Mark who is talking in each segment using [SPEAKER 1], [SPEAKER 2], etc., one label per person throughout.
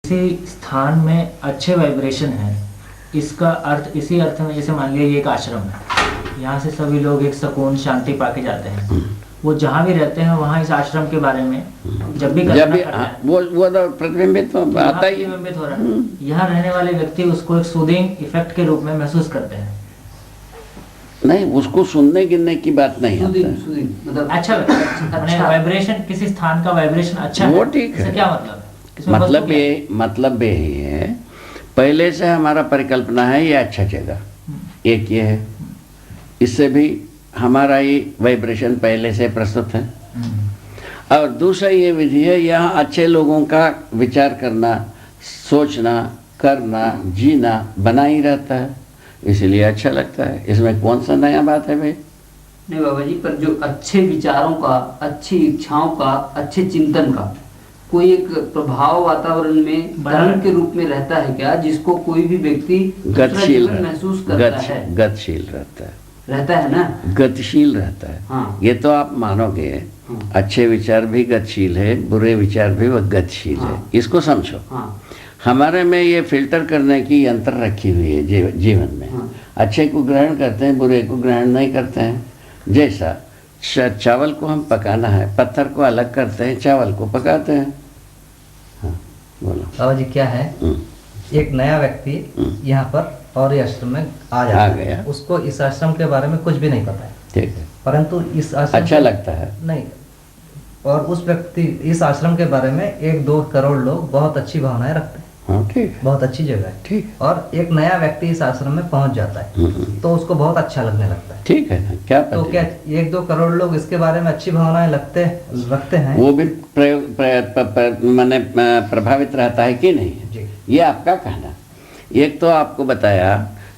[SPEAKER 1] किसी स्थान में अच्छे वाइब्रेशन है, इसका अर्थ इसी अर्थ में, जैसे मान लिया ये एक आश्रम है, यहाँ से सभी लोग एक सुकून शांति पाके जाते हैं। वो जहाँ भी रहते हैं वहाँ इस आश्रम के बारे में जब भी कल्पना करते हैं,
[SPEAKER 2] वो तो प्रतिबिंबित तो आता ही
[SPEAKER 1] प्रतिबिंबित हो रहा है। यहाँ रहने वाले व्यक्ति उसको एक सूदिंग इफेक्ट के रूप में महसूस करते हैं।
[SPEAKER 2] नहीं, उसको सुनने गिनने की बात नहीं आता है।
[SPEAKER 1] मतलब अच्छा वाइब्रेशन, किसी स्थान का वाइब्रेशन अच्छा
[SPEAKER 2] वो
[SPEAKER 1] है,
[SPEAKER 2] ठीक है।
[SPEAKER 1] क्या मतलब है?
[SPEAKER 2] मतलब ये है, पहले से हमारा परिकल्पना है ये अच्छा जगह, एक ये है, इससे भी हमारा ये वाइब्रेशन पहले से प्रस्तुत है। और दूसरा ये विधि है, यहाँ अच्छे लोगों का विचार करना, सोचना, करना, जीना बना ही रहता है, इसलिए अच्छा लगता है। इसमें कौन सा नया बात है भाई?
[SPEAKER 3] नहीं बाबा जी, पर जो अच्छे विचारों का, अच्छी इच्छाओं का, अच्छे चिंतन का कोई एक प्रभाव वातावरण में तरंग के रूप में रहता है क्या, जिसको कोई भी व्यक्ति
[SPEAKER 2] गतिशील
[SPEAKER 3] महसूस करता है?
[SPEAKER 2] गतिशील रहता है
[SPEAKER 3] ना,
[SPEAKER 2] गतिशील रहता है।
[SPEAKER 3] हाँ।
[SPEAKER 2] ये तो आप मानोगे। हाँ। अच्छे विचार भी गतिशील है, बुरे विचार भी गतिशील है। इसको समझो।
[SPEAKER 3] हाँ।
[SPEAKER 2] हमारे में ये फिल्टर करने की यंत्र रखी हुई है जीवन में।
[SPEAKER 3] हाँ।
[SPEAKER 2] अच्छे को ग्रहण करते हैं, बुरे को ग्रहण नहीं करते हैं। जैसा चावल को हम पकाना है, पत्थर को अलग करते हैं, चावल को पकाते हैं। हाँ, बोलो
[SPEAKER 4] बाबा जी। क्या है, एक नया व्यक्ति यहाँ पर और इस आश्रम में आ जाता है, उसको इस आश्रम के बारे में कुछ भी नहीं पता है,
[SPEAKER 2] ठीक है,
[SPEAKER 4] परंतु इस आश्रम
[SPEAKER 2] अच्छा लगता है
[SPEAKER 4] नहीं, और उस व्यक्ति इस आश्रम के बारे में 1-2 करोड़ लोग बहुत अच्छी भावनाएं रखते हैं।
[SPEAKER 2] हाँ, ठीक,
[SPEAKER 4] बहुत अच्छी जगह है, ठीक। और एक नया व्यक्ति इस आश्रम में पहुंच जाता है तो उसको बहुत अच्छा लगने लगता है, ठीक
[SPEAKER 2] है ना? क्या
[SPEAKER 4] तो क्या 1-2 करोड़ लोग इसके बारे में अच्छी भावनाएं रखते हैं,
[SPEAKER 2] वो भी माने प्रभावित रहता है कि नहीं जी? ये आपका कहना। एक तो आपको बताया,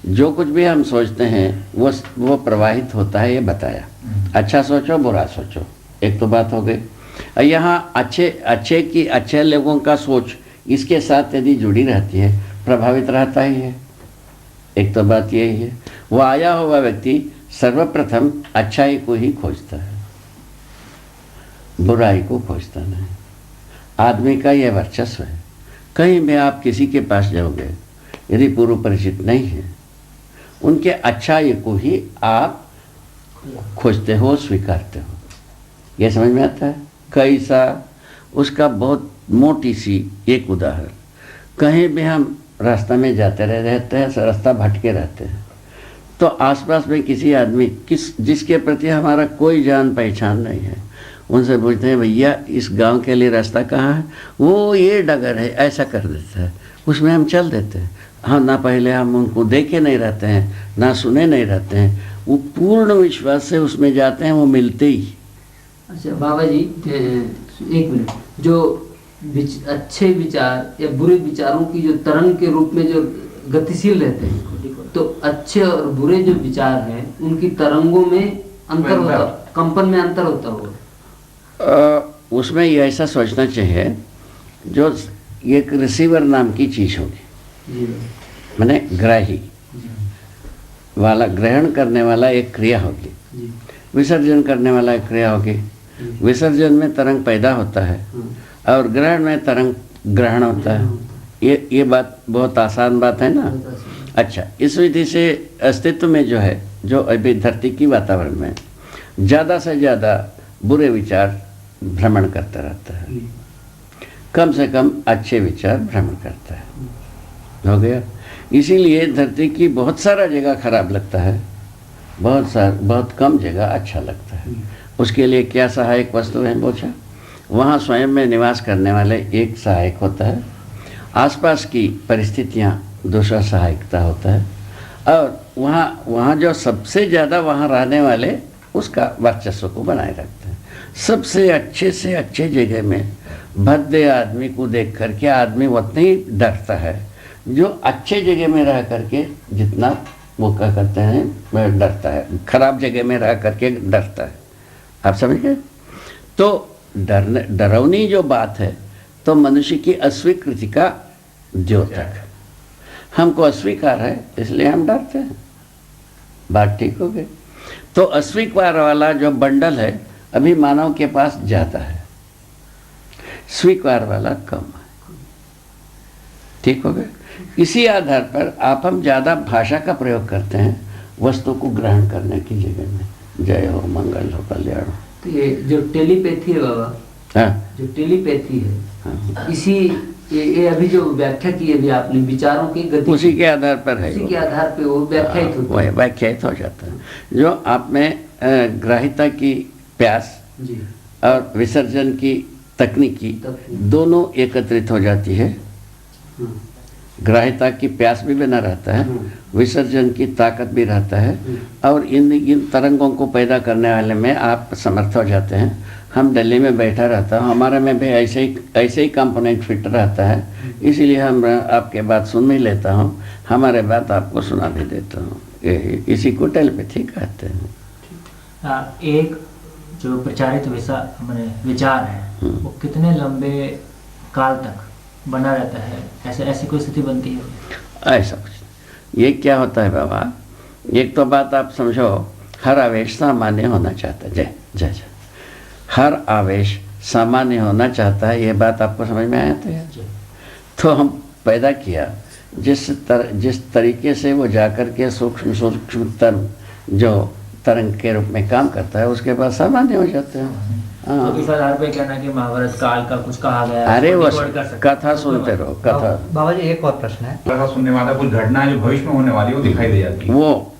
[SPEAKER 2] जो कुछ भी हम सोचते हैं वो प्रवाहित होता है, ये बताया। अच्छा सोचो, बुरा सोचो, एक तो बात हो गई। यहाँ अच्छे लोगों का सोच इसके साथ यदि जुड़ी रहती है, प्रभावित रहता ही है, एक तो बात यही है। वो आया हुआ व्यक्ति सर्वप्रथम अच्छाई को ही खोजता है, बुराई को खोजता नहीं। आदमी का यह वर्चस्व है। कहीं भी आप किसी के पास जाओगे, यदि पूर्व परिचित नहीं है, उनके अच्छाई को ही आप खोजते हो, स्वीकारते हो। यह समझ में आता है? कैसा? उसका बहुत मोटी सी एक उदाहरण, कहीं भी हम रास्ता में जाते रहते हैं, रास्ता भटके रहते हैं, तो आसपास में किसी आदमी जिसके प्रति हमारा कोई जान पहचान नहीं है, उनसे पूछते हैं, भैया इस गांव के लिए रास्ता कहाँ है? वो ये डगर है, ऐसा कर देता है, उसमें हम चल देते हैं। हाँ, ना पहले हम उनको देखे नहीं रहते हैं, ना सुने नहीं रहते हैं, वो पूर्ण विश्वास से उसमें जाते हैं, वो मिलते ही।
[SPEAKER 3] अच्छा बाबा जी, एक मिनट, जो अच्छे विचार या बुरे विचारों की जो तरंग के रूप में जो गतिशील रहते हैं, तो अच्छे और बुरे जो विचार हैं उनकी तरंगों में अंतर होता, कंपन में अंतर होता होगा।
[SPEAKER 2] उसमें ये ऐसा सोचना चाहिए, जो एक रिसीवर नाम की चीज़ होगी, माने ग्राही वाला, ग्रहण करने वाला एक क्रिया होगी, विसर्जन करने वाला एक क्रिया होगी। विसर्जन में तरंग पैदा होता है और ग्रहण में तरंग ग्रहण होता है। ये बात बहुत आसान बात है ना? अच्छा, इस विधि से अस्तित्व में जो है, जो अभी धरती की वातावरण में ज़्यादा से ज़्यादा बुरे विचार भ्रमण करता रहता है, कम से कम अच्छे विचार भ्रमण करता है। हो गया? इसीलिए धरती की बहुत सारा जगह खराब लगता है, बहुत कम जगह अच्छा लगता है। उसके लिए क्या सहायक वस्तु है? पूछा। वहाँ स्वयं में निवास करने वाले एक सहायक होता है, आसपास की परिस्थितियाँ दूसरा सहायकता होता है, और वहाँ जो सबसे ज़्यादा वहाँ रहने वाले उसका वर्चस्व को बनाए रखते हैं। सबसे अच्छे से अच्छे जगह में भद्दे आदमी को देख करके आदमी उतना ही डरता है जो अच्छे जगह में रह करके जितना वो क्या करते हैं, डरता है। खराब जगह में रह करके डरता है। आप समझ गए? तो डरावनी जो बात है, तो मनुष्य की अस्वीकृति का द्योतक। हमको अस्वीकार है इसलिए हम डरते हैं। बात ठीक हो गई? तो अस्वीकार वाला जो बंडल है अभी मानव के पास ज़्यादा है, स्वीकार वाला कम है। ठीक हो गया। इसी आधार पर हम ज़्यादा भाषा का प्रयोग करते हैं वस्तु को ग्रहण करने की जगह में। जय हो, मंगल हो, कल्याण हो।
[SPEAKER 3] तो ये जो टेलीपैथी है बाबा,
[SPEAKER 2] हाँ
[SPEAKER 3] जो टेलीपैथी है,
[SPEAKER 2] हाँ,
[SPEAKER 3] इसी ये अभी जो व्याख्या की अभी आपने विचारों की गति,
[SPEAKER 2] उसी के आधार पर है,
[SPEAKER 3] उसी के आधार पे वो व्याख्यात होता है।
[SPEAKER 2] व्याख्यात हो जाता है। जो आप में ग्राह्यता की प्यास
[SPEAKER 3] जी,
[SPEAKER 2] और विसर्जन की तकनीकी दोनों एकत्रित हो जाती है।
[SPEAKER 3] हाँ,
[SPEAKER 2] ग्राह्यता की प्यास भी बना रहता है, विसर्जन की ताकत भी रहता है, और इन तरंगों को पैदा करने वाले में आप समर्थ हो जाते हैं। हम दिल्ली में बैठा रहता हूँ, हमारे में भी ऐसे ही कंपोनेंट फिट रहता है, इसीलिए हम आपके बात सुन भी लेता हूँ, हमारे बात आपको सुना भी देता हूँ। इसी को टेलीपैथी कहते हैं।
[SPEAKER 1] एक जो प्रचारित विचार है वो कितने लंबे काल तक बना रहता है? ऐसी कोई स्थिति बनती है?
[SPEAKER 2] ऐसा कुछ ये क्या होता है बाबा, एक तो बात आप समझो, हर आवेश सामान्य होना चाहता है। जय जय जय। हर आवेश सामान्य होना चाहता है, ये बात आपको समझ में आया तो हम पैदा किया जिस तरीके से वो जाकर के सूक्ष्म जो तरंग के रूप में काम करता है, उसके बाद सामान्य हो जाते हैं। हाँ।
[SPEAKER 1] तो इस आधार पे कहना कि महाभारत काल का कुछ कहा गया,
[SPEAKER 2] अरे वो
[SPEAKER 1] रिकॉर्ड कर सकते
[SPEAKER 2] कथा सुनते रहो, कथा।
[SPEAKER 4] बाबा जी एक और प्रश्न है।
[SPEAKER 5] कथा सुनने वाला कुछ घटनाएं जो भविष्य में होने वाली वो दिखाई दे जाती है।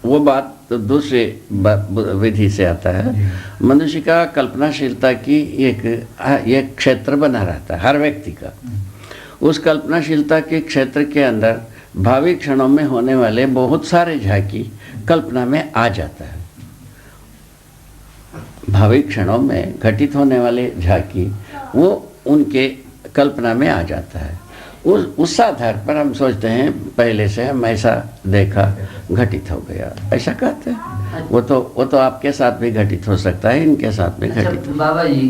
[SPEAKER 2] वो बात तो दूसरे विधि से आता है। मनुष्य का कल्पनाशीलता की एक क्षेत्र बना रहता है हर व्यक्ति का। उस कल्पनाशीलता के क्षेत्र के अंदर भावी क्षणों में होने वाले बहुत सारे झांकी कल्पना में आ जाता है। भावी क्षणों में घटित होने वाले झांकी वो उनके कल्पना में आ जाता है। उस आधार पर हम सोचते हैं पहले से हम ऐसा देखा, घटित हो गया, ऐसा कहते हैं। वो तो आपके साथ भी घटित हो सकता है, इनके साथ भी घटित हो।
[SPEAKER 3] बाबा जी